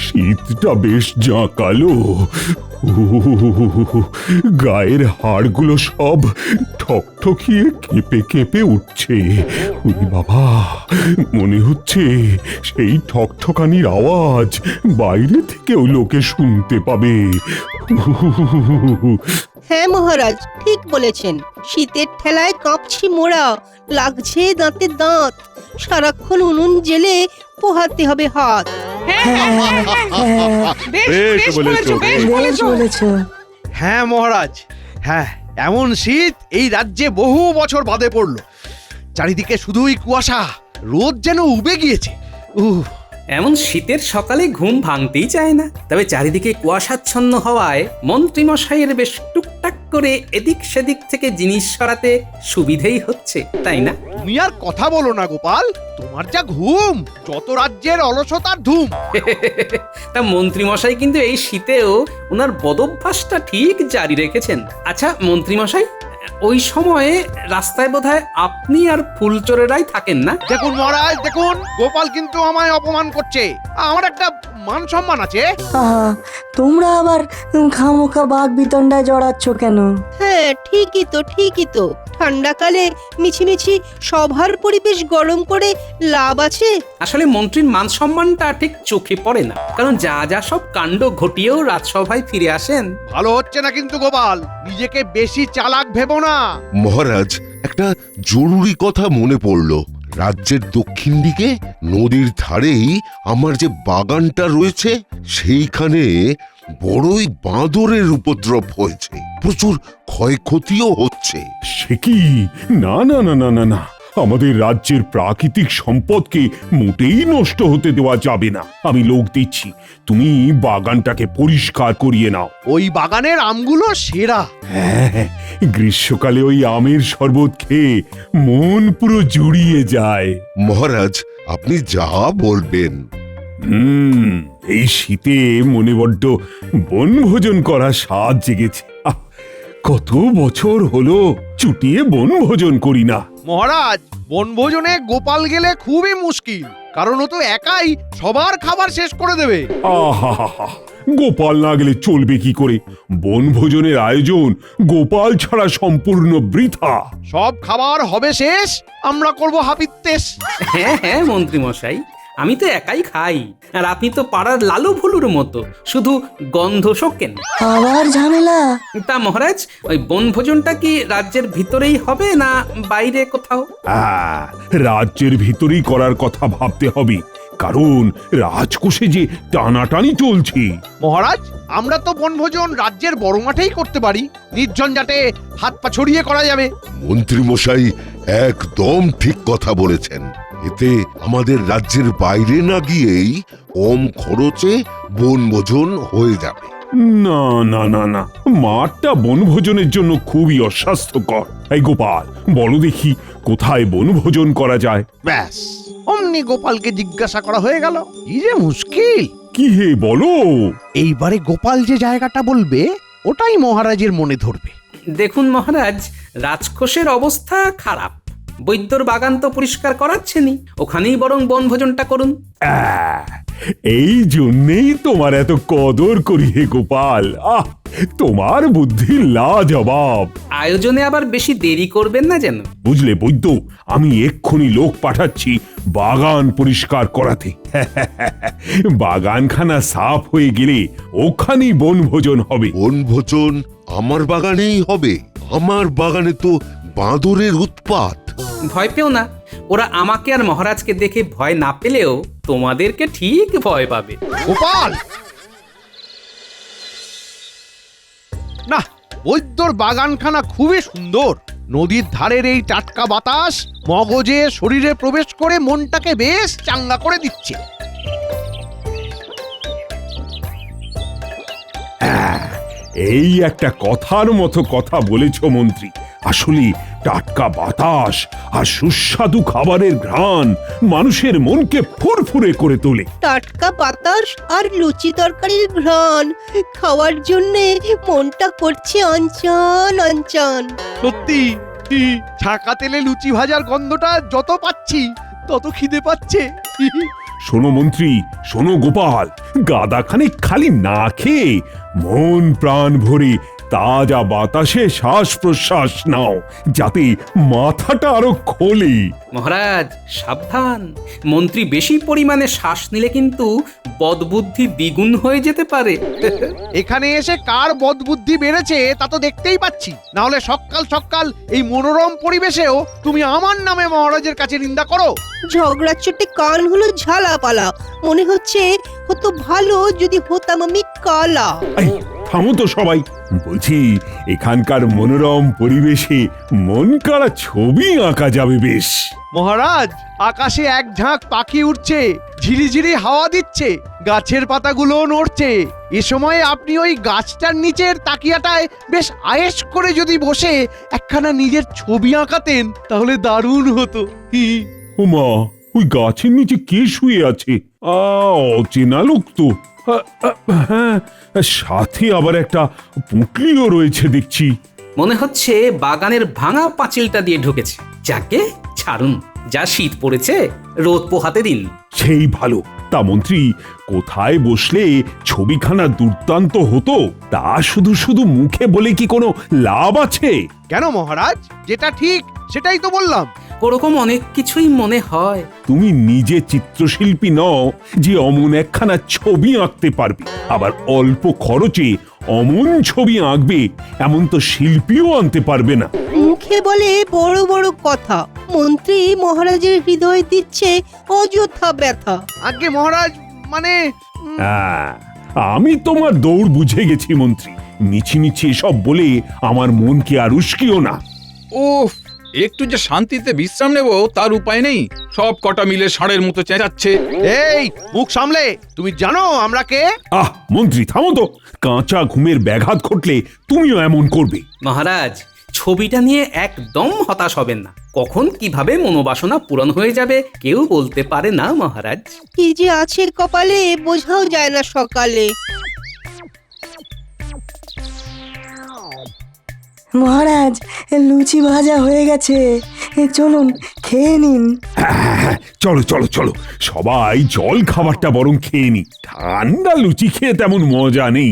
শীতটা বেশ জাঁকালো। গায়ের হাড়গুলো সব ঠকঠকিয়ে কেঁপে কেঁপে উঠছে। ওরে বাবা, মনে হচ্ছে সেই ঠকঠকানির আওয়াজ বাইরে থেকেও লোকে শুনতে পাবে। হ্যাঁ মহারাজ, ঠিক বলেছেন। শীতের ঠেলায় কাঁপছি মোরা, লাগছে দাঁতে দাঁত। সারাক্ষণ উনুন জেলে পোহাতে হবে হাত। বেশ বলেছো। হ্যাঁ মহারাজ, হ্যাঁ, এমন শীত এই রাজ্যে বহু বছর বাদে পড়লো। চারিদিকে শুধুই কুয়াশা, রোদ যেন উবে গিয়েছে। এমন শীতের সকালে ঘুম ভাঙতেই চায় না। তবে চারিদিকে কুয়াশাচ্ছন্ন হওয়ায় মন্ত্রীমশাইয়ের বেশ টুকটাক করে এদিক সেদিক থেকে জিনিস সরাতে সুবিধেই হচ্ছে, তাই না? তুমি আর কথা বলো না গোপাল, তোমার যা ঘুম, যত রাজ্যের অলসতার ধুম। তা মন্ত্রীমশাই কিন্তু এই শীতেও ওনার বদভ্যাসটা ঠিক জারি রেখেছেন। আচ্ছা মন্ত্রীমশাই, ওই সময়ে রাস্তায় বোধহয় আপনি আর ফুলচোরেরাই থাকেন না? দেখুন মহারাজ, দেখুন, গোপাল কিন্তু আমায় অপমান করছে। আমার একটা মান সম্মান আছে। তোমরা আবার খামোখা বাঘ বিতণ্ডায় জড়াচ্ছ কেন? হ্যাঁ ঠিকই তো। ঠান্ডাকালে মিছিমিছি সভার পরিবেশ গরম করে লাভ আছে? আসলে মন্ত্রীর মান সম্মানটা ঠিক চোখে পড়ে না, কারণ যা যা সব কাণ্ড ঘটিয়েও রাজসভায় ফিরে আসেন। ভালো হচ্ছে না কিন্তু গোপাল, নিজেকে বেশি চালাক ভেবো না। মহারাজ, একটা জরুরি কথা মনে পড়ল। রাজ্যের দক্ষিণ দিকে নদীর ধারেই আমার যে বাগানটা রয়েছে, সেইখানে বড়ই বাঁদরের উপদ্রব হয়েছে। প্রচুর ক্ষয়ক্ষতিও হচ্ছে। সে কি? না না না না না না, আমাদের রাজ্যের প্রাকৃতিক সম্পদকে মোটেই নষ্ট হতে দেওয়া যাবে না। আমি লোক দিচ্ছি, তুমি বাগানটাকে পরিষ্কার করিয়ে নাও। ওই বাগানের আমগুলো সেরা। হ্যাঁ, গ্রীষ্মকালে ওই আমের শরবত খেয়ে মন পুরো জুড়িয়ে যায়। মহারাজ, আপনি যা বলবেন। এই শীতে মনে বড্ড বনভোজন করার স্বাদ জেগেছে। কত বছর হলো চুটিয়ে বনভোজন করি না। মহারাজ, বনভোজনে গোপাল গেলে খুবই মুশকিল, কারণ ও তো একাই সবার খাবার শেষ করে দেবে। আহা, গোপাল না গেলে চলবে কি করে? বনভোজনের আয়োজন গোপাল ছাড়া সম্পূর্ণ বৃথা। সব খাবার হবে শেষ, আমরা করব হাপিত্যেশ। হ্যাঁ হ্যাঁ মন্ত্রীমশাই, আমি তো একাই খাই, আর আপনি তো পাড়ার লালু ভুলুর মতো শুধু গন্ধ শোকেন। আবার ঝামেলা? তা মহারাজ, ওই বনভোজনটা কি রাজ্যের ভিতরেই হবে না বাইরে কোথাও? রাজ্যের ভিতরেই করার কথা ভাবতে হবে, কারণ রাজকোষে যে টানাটানি চলছে। মহারাজ, আমরা তো বনভোজন রাজ্যের বড় মাঠেই করতে পারি, নির্ঝঞ্ঝাটে হাত পা ছড়িয়ে করা যাবে। মন্ত্রী মশাই একদম ঠিক কথা বলেছেন। এতে আমাদের রাজ্যের বাইরে না গিয়েই কম খরচে বনভোজন হয়ে যাবে। না না না না, মাঠটা বনভোজনের জন্য খুবই অস্বাস্থ্যকর। এই গোপাল, বলো দেখি কোথায় বনভোজন করা যায়? ব্যাস, অমনি গোপালকে জিজ্ঞাসা করা হয়ে গেল। কি যে মুশকিল! কি হে বলো? এইবারে গোপাল যে জায়গাটা বলবে ওটাই মহারাজের মনে ধরবে। দেখুন মহারাজ, রাজকোষের অবস্থা খারাপ, বৈদ্যর বাগান তো পরিষ্কার করাচ্ছেনি, ওখানেই বরং বনভোজনটা করুন। এই জন্যেই তোমার এত কদর করি হে গোপাল। তোমার বুদ্ধি লাজবাব। আয়োজনে আবার বেশি দেরি করবেন না যেন। বুঝলে বৈদ্য, আমি এক্ষুনি লোক পাঠাচ্ছি বাগান পরিষ্কার করাতে। বাগানখানা সাফ হয়ে গেলে ওখানেই বনভোজন হবে। বনভোজন আমার বাগানেই হবে? আমার বাগানে তো বাঁদরের উৎপাত। ভয় পেও না, ওরা আমাকে আর মহারাজকে দেখে ভয় না পেলেও তোমাদেরকে ঠিক ভয় পাবে। গোপাল, না, বৈদ্যর বাগানখানা খুবই সুন্দর। নদীর ধারের এই টাটকা বাতাস মগজে শরীরে প্রবেশ করে মনটাকে বেশ চাঙ্গা করে দিচ্ছে। এই একটা কথার মতো কথা বলেছ মন্ত্রী। আসলে টাটকা বাতাস আর সুস্বাদু খাবারের ঘ্রাণ মানুষের মনকে ফুরফুরে করে তোলে। টাটকা বাতাস আর লুচি তরকারির ঘ্রাণ খাওয়ার জন্যে মনটা করছে অঞ্চন অঞ্চন। সত্যি ছাকা তেলে লুচি ভাজার গন্ধটা যত পাচ্ছি তত খিদে পাচ্ছে। শোনো মন্ত্রী, শোনো গোপাল, গাদাখানে খালি না খেয়ে মন প্রাণ ভরে তাজা বাতাসে শ্বাস প্রশ্বাস নাও, যাতে মাথাটা আরো খোলে। মহারাজ সাবধান, মন্ত্রী বেশি পরিমাণে শ্বাস নিলে কিন্তু বদবুদ্ধি দ্বিগুণ হয়ে যেতে পারে। এখানে এসে কার বদবুদ্ধি বেড়েছে তা তো দেখতেই পাচ্ছি। না হলে সকাল সকাল এই মনোরম পরিবেশেও তুমি আমার নামে মহারাজের কাছে নিন্দা করো। ঝগড়ার চোটে কান হলো ঝালাপালা, মনে হচ্ছে হতো ভালো যদি হতাম আমি কালা। এই, থামো তো সবাই। বলছি, এখানকার মনোরম পরিবেশে মন কাড়া ছবি আঁকা যাবে বেশ। মহারাজ, আকাশে এক ঝাঁক পাখি উঠছে, ঝিরিঝিরি হাওয়া দিচ্ছে, গাছের পাতাগুলো নড়ছে। এ সময় আপনি ওই গাছটার নিচের তাকিয়াটায় বেশ আয়েশ করে যদি বসে একখানা নিজের ছবি আঁকাতেন তাহলে দারুণ হতো। ওমা, ওই গাছের নিচে কে শুয়ে আছে? অচেনা লোক তো। হ্যাঁ, সাথে আবার একটা পুঁটলিও রয়েছে দেখছি। মনে হচ্ছে বাগানের ভাঙা পাঁচিলটা দিয়ে ঢুকেছে। যাকে ছাড়ুন, যা শীত পড়েছে রোদ পোহাতে দিন। সেই ভালো। তা মন্ত্রী, কোথায় বসলে ছবিখানা দুর্দান্ত হতো তা শুধু শুধু মুখে বলে কি কোনো লাভ আছে? কেন মহারাজ, যেটা ঠিক সেটাই তো বললাম। ওরকম অনেক কিছুই মনে হয়। তুমি নিজে চিত্রশিল্পী নও যে অমন একখানা ছবি আঁকতে পারবে, আবার অল্প খরচে অমন ছবি আঁকবে এমন তো শিল্পীও আনতে পারবে না। মুখে বলে বড় বড় কথা, মন্ত্রী মহারাজের হৃদয় দিচ্ছে অযথা ব্যথা। আগে মহারাজ, মানে হ্যাঁ, আমি তোমার দৌড় বুঝে গেছি মন্ত্রী। মিছিমিছি এসব বলে আমার মনকে আর উস্কিও না। উফ, একটু যে শান্তিতে বিশ্রাম নেব তার উপায় নেই। সব কটা মিলে ষাঁড়ের মতো চেঁচাচ্ছে। এই মুখ সামলে, তুমি জানো আমরা কে? মন্ত্রী থামো তো। কাঁচা ঘুমের ব্যাঘাত ঘটলে তুমিও এমন করবে? মহারাজ, ছবিটা নিয়ে একদম হতাশ হবেন না। কখন কিভাবে মনোবাসনা পূরণ হয়ে যাবে কেউ বলতে পারে না মহারাজ। কি যে আছে কপালে বোঝাও যায় না সকালে। মহারাজ, লুচি ভাজা হয়ে গেছে, চলুন খেয়ে নিন। চলো চলো চলো, সবাই জল খাবারটা বরং খেয়ে নি। ঠান্ডা লুচি খেয়ে তেমন মজা নেই।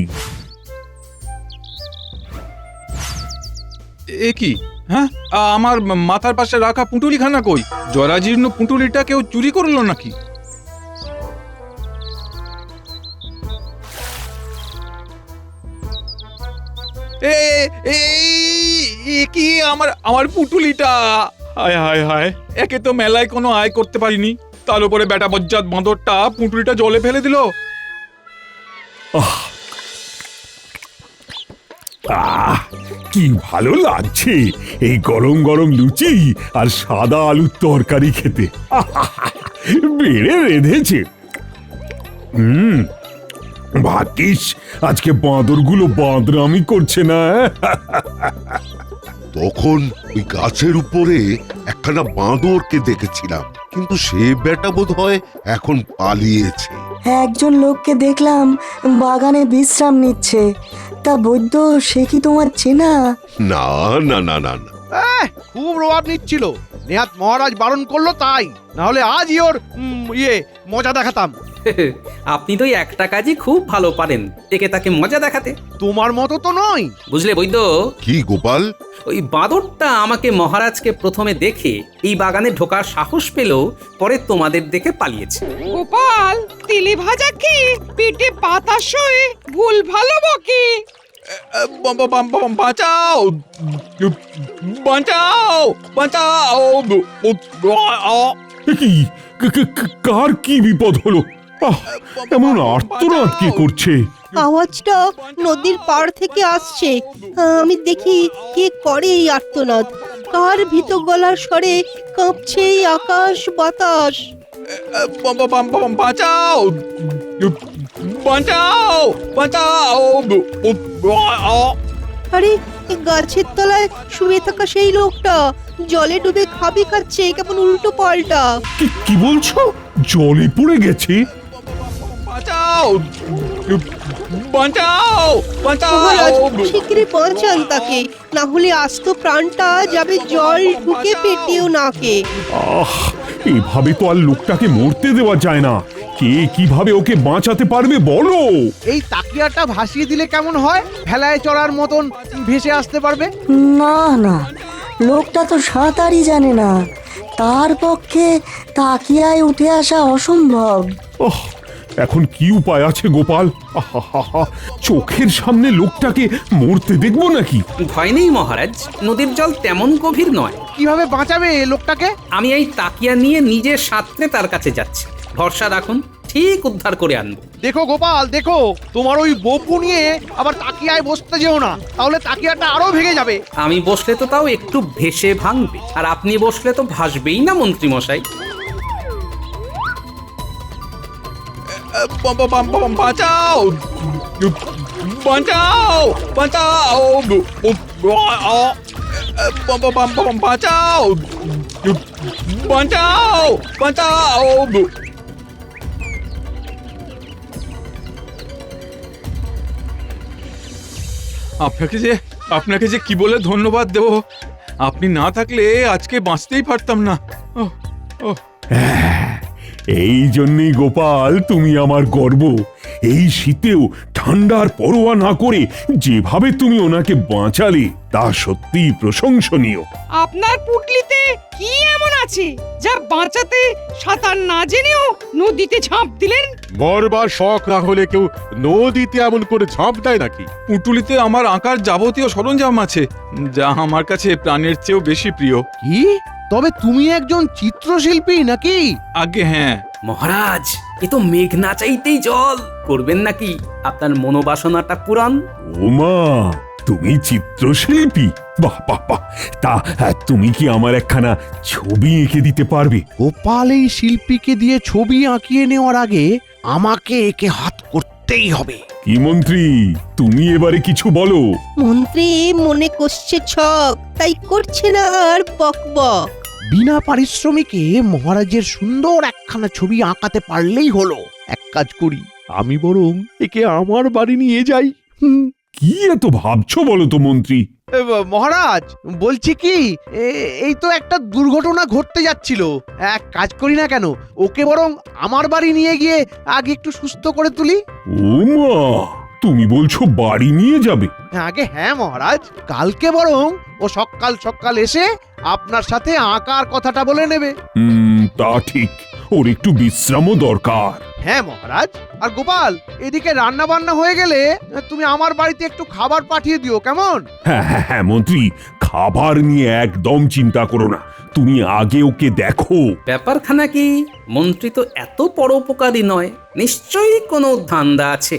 এ কি? হ্যাঁ, আমার মাথার পাশে রাখা পুঁটুলিখানা কই? জরাজীর্ণ পুঁটুলিটা কেউ চুরি করলো নাকি? এ কি আমার পুঁটুলিটা? হায় হায় হায়, একে তো মেলায় কোনো আয় করতে পারিনি, তার উপরে বেটা বজ্জাত বাঁদরটা পুঁটুলিটা জলে ফেলে দিল। কি ভালো লাগছে এই গরম গরম লুচি আর সাদা আলুর তরকারি খেতে। বেড়ে রেঁধেছে। ভাগ্যিস আজকে বাঁদরগুলো বাঁদরামি করছে না। তখন ওই গাছের উপরে একখানা বাঁদরকে দেখেছিলাম, কিন্তু সে বেটা বোধ হয় এখন পালিয়েছে। একজন লোককে দেখলাম বাগানে বিশ্রাম নিচ্ছে। তা বৈদ্য, সে কি তোমার চেনা? না না না না না, খুব রোয়াব নিচ্ছিল, নেহাত মহারাজ বারণ করলো তাই, না হলে আজই ওর মজা দেখাতাম। আপনি তো একটা কাজই খুব ভালো পারেন, একে তাকে মজা দেখাতে। তোমার মতো তো নয়। বুঝলে বৈদ্য, কি গোপাল? ওই বাঁদরটা আমাকে মহারাজকে প্রথমে দেখে এই বাগানে ঢোকার সাহস পেল, পরে তোমাদের দেখে পালিয়েছে। গোপাল, তেলে ভাজা কি পেটে বাতাস হয়ে ভুল ভালো বকে। বাঁচাও বাঁচাও বাঁচাও! কি কার কি বিপদ হলো? এমন আর্তনাদ কে করছে? আওয়াজটা নদীর পাড় থেকে আসছে। আমি দেখি কে করে এই আর্তনাদ। কার ভীত গলার স্বরে কাঁপছে এই আকাশ বাতাস। বাঁচাও বাঁচাও বাঁচাও! আরে, এই গাছের তলায় শুয়ে থাকা সেই লোকটা জলে ডুবে খাবি খাচ্ছে, কেমন উল্টো পাল্টা। কি বলছো? জলে পড়ে গেছে? বাঁচাও! বাঁচাও বাঁচাও মহারাজ শিগগিরই বাঁচান তাকে, না হলে আস্ত প্রাণটা যাবে জল ঢুকে পেটেও নাকে। আহ, এভাবে তো আর লোকটাকে মরতে দেওয়া যায় না। কে কিভাবে ওকে বাঁচাতে পারবে বলো? এই তাকিয়াটা ভাসিয়ে দিলে কেমন হয়? ভেলায় চড়ার মতন ভেসে আসতে পারবে। না না, লোকটা তো সাঁতারই জানে না, তার পক্ষে তাকিয়ায় উঠে আসা অসম্ভব। ওহ, এখন কি উপায় আছে গোপাল? আহাহাহা, চোখের সামনে লোকটাকে মরতে দেখবো নাকি? ভয় নেই মহারাজ, নদীর জল তেমন গভীর নয়। কিভাবে বাঁচাবে লোকটাকে? আমি এই তাকিয়া নিয়ে নিজে সাঁতরে তার কাছে যাচ্ছি। ভরসা রাখুন, ঠিক উদ্ধার করে আনবো। দেখো গোপাল, দেখো তোমার ওই বপু নিয়ে আবার তাকিয়ায় বসতে যেও না, তাহলে তাকিয়াটা আরো ভেঙে যাবে। আমি বসলে তো তাও একটু ভেসে ভাঙবে, আর আপনি বসলে তো ভাসবেই না মন্ত্রী মশাই। বাঁচাও বাঁচাও বাঁচাও বাঁচাও বাঁচাও বাঁচাও। আপনাকে যে কি বলে ধন্যবাদ দেব, আপনি না থাকলে আজকে বাঁচতেই পারতাম না। ওহ, ওহ। এই জন্যই গোপাল তুমি আমার গর্ব। এই শীতেও ঠান্ডার পরোয়া না করে যেভাবে তুমি ওনাকে বাঁচালে তা সত্যিই প্রশংসনীয়। আপনার পুটলিতে কি এমন আছে যা বাঁচাতে সাঁতার না জেনেও নদীতে ঝাঁপ দিলেন? মরবার শখ না হলে কেউ নদীতে এমন করে ঝাঁপ দেয় নাকি? পুঁটুলিতে আমার আঁকার যাবতীয় সরঞ্জাম আছে, যা আমার কাছে প্রাণের চেয়েও বেশি প্রিয়। কি? তবে তুমি একজন চিত্রশিল্পী নাকি? আগে হ্যাঁ। মহারাজ, এ তো মেঘ না চাইতেই জল। করবেন নাকি আপনার মনোবাসনাটা পূরণ? ওমা, তুমি চিত্রশিল্পী? বাহ বাহ বাহ! তা তুমি কি আমার একখানা ছবি এঁকে দিতে পারবে? গোপাল এই শিল্পীকে দিয়ে ছবি আঁকিয়ে নেওয়ার আগে আমাকে একে হাত করতেই হবে। কি মন্ত্রী, তুমি এবারে কিছু বলো। মন্ত্রী মনে কষছে ছক, তাই করছে না আর বক বক। বিনা পারিশ্রমিকে মহারাজের সুন্দর একখানা ছবি আঁকাতে পারলেই হলো। এক কাজ করি, আমি বরং একে আমার বাড়ি নিয়ে যাই। কি এত ভাবছো বলো তো মন্ত্রী? মহারাজ বলছি কি, এই তো একটা দুর্ঘটনা ঘটতে যাচ্ছিল। এক কাজ করি না কেন, ওকে বরং আমার বাড়ি নিয়ে গিয়ে আগে একটু সুস্থ করে তুলি। ওমা, তুমি বলছো বাড়ি নিয়ে যাবে? আগে হ্যাঁ মহারাজ, কালকে বরং ও সকাল সকাল এসে আপনার সাথে আঁকার কথাটা বলে নেবে। তা ঠিক, ওর একটু বিশ্রামও দরকার। হ্যাঁ মহারাজ। আর গোপাল, এদিকে রান্না বান্না হয়ে গেলে তুমি আমার বাড়িতে একটু খাবার পাঠিয়ে দিও, কেমন? হ্যাঁ হ্যাঁ হ্যাঁ মন্ত্রী, খাবার নিয়ে একদম চিন্তা করো না, তুমি আগে ওকে দেখো। ব্যাপারখানা কি, মন্ত্রী তো এত পরোপকারী নয়, নিশ্চয়ই কোনো ধান্দা আছে।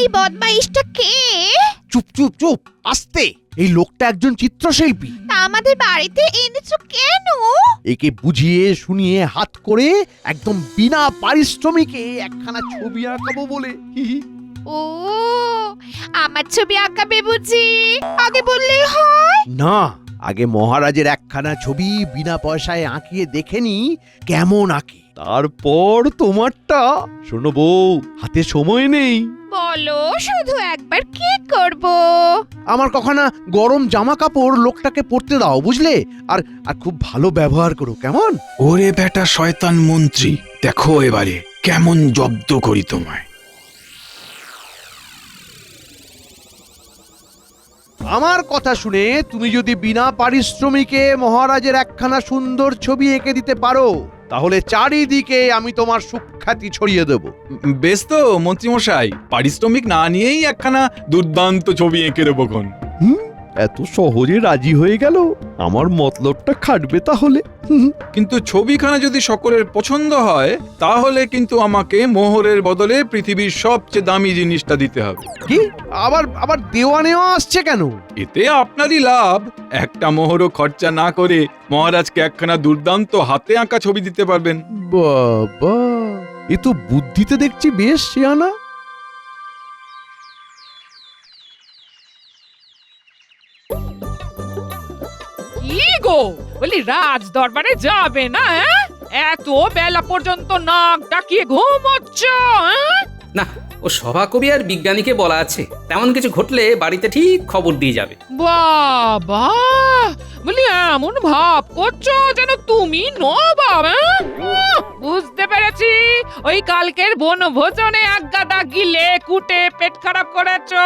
এই বদমাইশটা কে? চুপ চুপ চুপ, আস্তে। এই লোকটা একজন চিত্রশিল্পী। তা আমাদের বাড়িতে এনেছো কেন? একে বুঝিয়ে শুনিয়ে হাত করে একদম বিনা পারিশ্রমিকে একখানা ছবি আঁকাবো বলে। ও, আমার ছবি আঁকাবে বুঝি? আগে বললেই হয়। না, আগে মহারাজের একখানা ছবি বিনা পয়সায় আঁকিয়ে দেখেনি কেমন আঁকে, তারপর তোমারটা। শোনো বউ, হাতে সময় নেই। বলো শুধু একবার, কি করব? আমার কখনো গরম জামা কাপড় লোকটাকে পরতে দাও, বুঝলে? আর আর খুব ভালো ব্যবহার করো, কেমন? ওরে বেটা শয়তান মন্ত্রী, দেখো এবারে কেমন জব্দ করি তোমায়। আমার কথা শুনে তুমি যদি বিনা পারিশ্রমিকে মহারাজের একখানা সুন্দর ছবি এঁকে দিতে পারো, তাহলে চারিদিকে আমি তোমার সুখ্যাতি ছড়িয়ে দেব। বেশ তো মন্ত্রীমশাই, পারিশ্রমিক না নিয়েই একখানা দুর্দান্ত ছবি এঁকে দেবো কোন। এত সহজে রাজি হয়ে গেল, আমার মতলবটা খাটবে তাহলে। কিন্তু ছবিখানা যদি সকলের পছন্দ হয় তাহলে কিন্তু আমাকে মোহরের বদলে পৃথিবীর সবচেয়ে দামি জিনিসটা দিতে হবে। কি আবার আবার দেওয়া নেওয়া আসছে কেন? এতে আপনারই লাভ। একটা মোহরও খরচা না করে মহারাজকে একখানা দুর্দান্ত হাতে আঁকা ছবি দিতে পারবেন। বাবা, এ তো বুদ্ধিতে দেখছি বেশ শিয়ানা। কি গো, বলি রাজ দরবারে যাবে না? এত বেলা পর্যন্ত নাক ডাকিয়ে ঘুমোচ্ছ? না, ও সভাকবি আর বিজ্ঞানীকে বলা আছে তেমন কিছু ঘটলে বাড়িতে ঠিক খবর দিয়ে যাবে। বাবা, বলি এমন ভাব করছো যেন তুমি নবাব। বুঝতে পেরেছি, ওই কালকের বনভোজনে আজ্ঞাদা গিলে কুটে পেট খারাপ করেছো।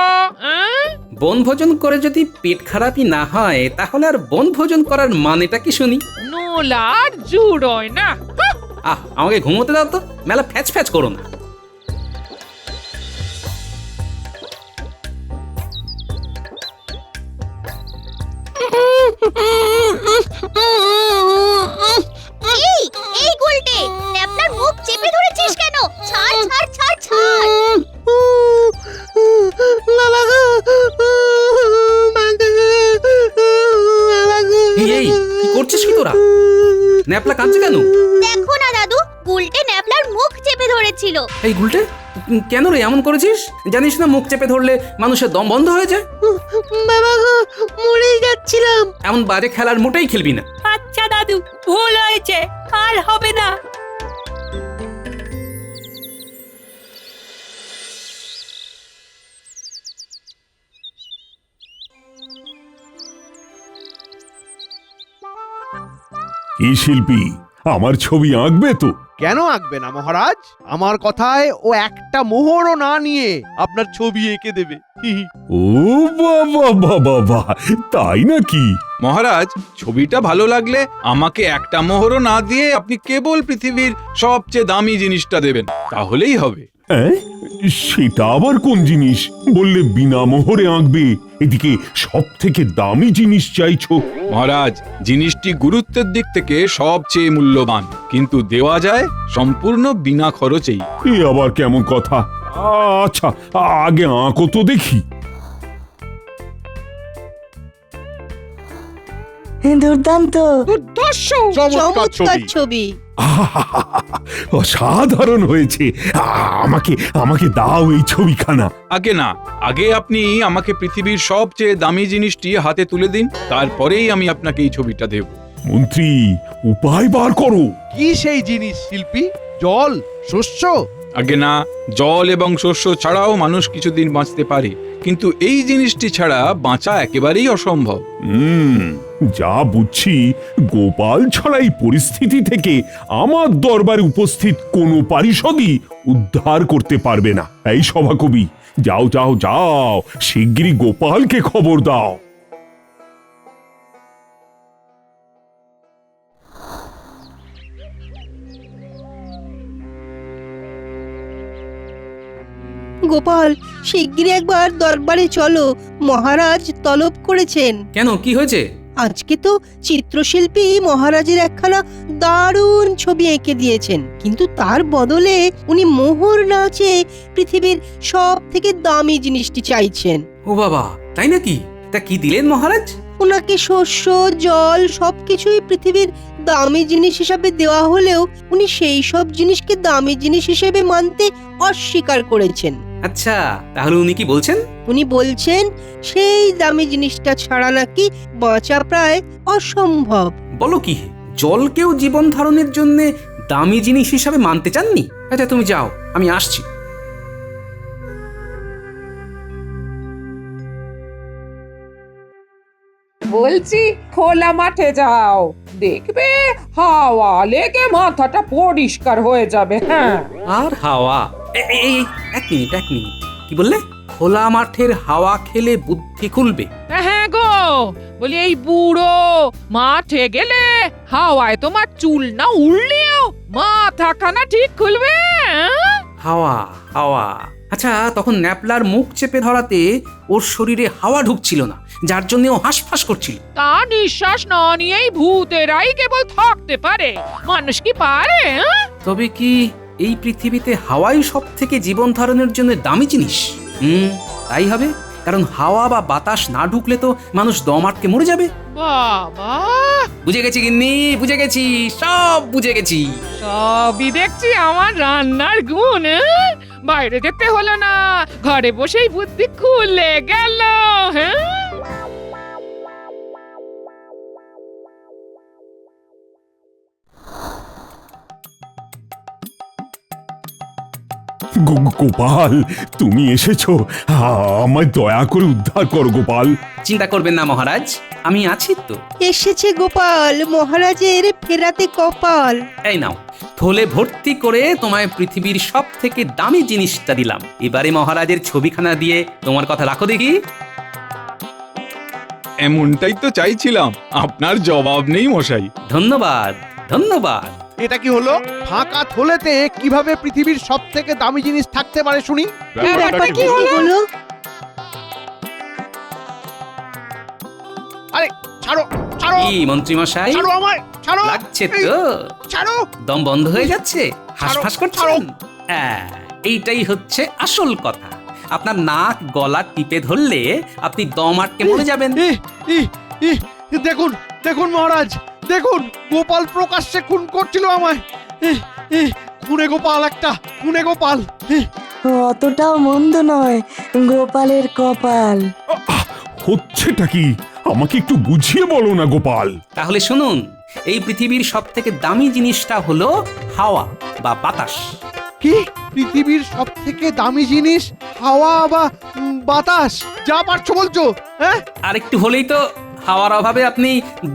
বনভোজন করে যদি পেট খারাপই না হয় তাহলে আর বনভোজন করার মানেটা কি শুনি? নোলার জুড়োয় না। আমাকে ঘুমোতে দাও তো, মেলা ফ্যাচ ফ্যাচ করো না। এই গুলটে, ন্যাপলার মুখ চেপে ধরেছিস কেন? ছাড় ছাড় ছাড় ছাড়। এই কি করছিস কি তোরা? ন্যাপলা কাঁদছে কেন? দেখো না দাদু, গুলটে ন্যাপলার মুখ চেপে ধরেছিল। এই গুলটে, কেন রে এমন করেছিস? জানিস না মুখ চেপে ধরলে মানুষের দম বন্ধ হয়ে যায়। বাবা গো, মরে যাচ্ছিলাম। এমন বাজে খেলার মোটেই খেলবি না। আচ্ছা দাদু, ভুল হয়েছে, আর হবে না। কি শিল্পী, আমার ছবি আঁকবে তো? কেন আঁকবে না মহারাজ? আমার কথায় ও একটা মোহরও না নিয়ে আপনার ছবি এঁকে দেবে। ও বাবা বাবা বাবা, তাই নাকি? মহারাজ, ছবিটা ভালো লাগলে আমাকে একটা মোহরও না দিয়ে আপনি কেবল পৃথিবীর সবচেয়ে দামি জিনিসটা দেবেন, তাহলেই হবে। হ্যাঁ, সেটা আবার কোন জিনিস? বললে বিনা মোহরে আঁকবে, এদিকে সব থেকে দামি জিনিস চাইছো। মহারাজ, জিনিসটি গুরুত্বের দিক থেকে সবচেয়ে মূল্যবান, কিন্তু দেওয়া যায় সম্পূর্ণ বিনা খরচেই। এ আবার কেমন কথা? আচ্ছা, আগে আঁকো তো দেখি। দুর্দান্ত, দুর্ধর্ষ। চমৎকার ছবি। অসাধারণ হয়েছে। আমাকে আমাকে দাও এই ছবিখানা। আগে না, আগে আপনি আমাকে পৃথিবীর সবচেয়ে দামি জিনিসটি হাতে তুলে দিন, তারপরেই আমি আপনাকে এই ছবিটা দেব। মন্ত্রী, উপায় বার করো। কি সেই জিনিস শিল্পী? জল, শস্য? আগে না, জল এবং শস্য ছাড়াও মানুষ কিছুদিন বাঁচতে পারে, কিন্তু এই জিনিসটি ছাড়া বাঁচা একেবারেই অসম্ভব। যা বুঝছি, গোপাল ছাড়া এই পরিস্থিতি থেকে আমার দরবারে উপস্থিত কোনো পারিষদই উদ্ধার করতে পারবে না। এই সভাকবি, যাও যাও যাও, শিগগিরই গোপালকে খবর দাও। গোপাল, শিগগিরই একবার দরবারে চলো, মহারাজ তলব করেছেন। কেন, কি হয়েছে? আজকে তো চিত্রশিল্পী মহারাজের একখানা দারুণ ছবি এঁকে দিয়েছেন, কিন্তু তার বদলে উনি মোহর না চেয়ে পৃথিবীর সব থেকে দামি জিনিসটি চাইছেন। ও বাবা, তাই নাকি? তা কি দিলেন মহারাজ? ওনাকে শস্য, জল সবকিছুই পৃথিবীর দামি জিনিস হিসাবে দেওয়া হলেও উনি সেই সব জিনিসকে দামি জিনিস হিসেবে মানতে অস্বীকার করেছেন। আচ্ছা, তাহলে উনি কি বলছেন? উনি বলছেন সেই দামি জিনিসটা ছাড়া নাকি বাঁচা প্রায় অসম্ভব। বলো কি, জলকেও জীবন ধারণের জন্য দামি জিনিস হিসাবে মানতে চাননি? আচ্ছা, তুমি যাও, আমি আসছি। বলছি খোলা মাঠে যাও, দেখবে হাওয়া লেগে মাথাটা পরিষ্কার হয়ে যাবে। হ্যাঁ, আর হাওয়া? এই এক মিনিট, কি বললে? খোলা মাঠের হাওয়া খেলে বুদ্ধি খুলবে? হ্যাঁ গো, বলি এই বুড়ো মাঠে গেলে হাওয়ায় তোমার চুল না উড়লেও মাথাখানা ঠিক খুলবে। হাওয়া হাওয়া, আচ্ছা তখন ন্যাপলার মুখ চেপে ধরাতে ওর শরীরে হাওয়া ঢুকছিল না, যার জন্য ও হাঁসফাঁস করছিল। তা নিঃশ্বাস না নিয়েই ভূতেরাই কেবল থাকতে পারে, মানুষ কি পারে? হ্যাঁ? তবে কি এই পৃথিবীতে হাওয়াই সব থেকে জীবন ধারণের জন্য দামি জিনিস? তাই হবে, কারণ হাওয়া বা বাতাস না ঢুকলে তো মানুষ দম আটকে মরে যাবে। বাবা, বুঝে গেছি গিন্নি, বুঝে গেছি, সব বুঝে গেছি। সবই দেখছি আমার রান্নার গুণ। হ্যাঁ? বাইরে যেতে হলো না, ঘরে বসেই বুদ্ধি খুলে গেল। হ্যাঁ, গোপাল, তুমি এসেছো। আমায় দয়া করে উদ্ধার করো গোপাল। চিন্তা করবেন না মহারাজ, আমি আছি তো। এসেছে গোপাল, মহারাজের ফেরাতে কপাল। এই নাও, থলে ভর্তি করে তোমায় পৃথিবীর সব থেকে দামি জিনিসটা দিলাম। এবারে মহারাজের ছবিখানা দিয়ে তোমার কথা রাখো দেখি। এমনটাই তো চাইছিলাম, আপনার জবাব নেই মশাই। ধন্যবাদ, ধন্যবাদ। এটা কি হলো? ফাঁকা থলেতে কিভাবে পৃথিবীর সব থেকে দামি জিনিস থাকতে পারে শুনি? ব্যাপারটা কি হলো? আরে ছাড়ো, ছাড়ো, কি মন্ত্রী মশাই, ছাড়ো আমায়, ছাড়ো, লাগছে এই, তো? ছাড়ো। দম বন্ধ হয়ে যাচ্ছে, হাঁসফাঁস ছাড়ো। করছেন? হ্যাঁ, এইটাই হচ্ছে আসল কথা। আপনার নাক গলা টিপে ধরলে আপনি দম আটকে মরে যাবেন। দেখুন, দেখুন মহারাজ, দেখুন গোপাল প্রকাশ্যে খুন করছিল আমায়। খুনে গোপাল, একটা খুনে গোপাল। অতটাও মন্দ নয় গোপালের কপাল। হচ্ছেটা কি? আমাকে একটু বুঝিয়ে বলো না গোপাল। তাহলে শুনুন, এই পৃথিবীর সব থেকে দামি জিনিসটা হলো হাওয়া বা বাতাস। কি? পৃথিবীর সব থেকে দামি জিনিস হাওয়া বা বাতাস? যা পারছো বলছো? হ্যাঁ, আর একটু হলেই তো হাওয়ার অভাবে আপনি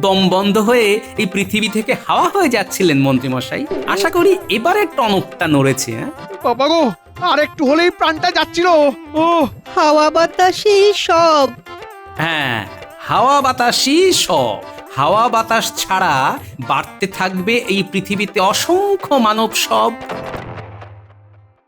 দম বন্ধ হয়ে এই পৃথিবী থেকে হাওয়া হয়ে যাচ্ছিলেন মন্ত্রী মশাই। আশা করি এবারে টনকটা নড়েছে। হ্যাঁ, বাবা গো, আর একটু হলেই প্রাণটা যাচ্ছিল। ও হাওয়া বাতাসই সব। হ্যাঁ, হাওয়া বাতাসই সব। হাওয়া বাতাস ছাড়া বাড়তে থাকবে এই পৃথিবীতে অসংখ্য মানব সব।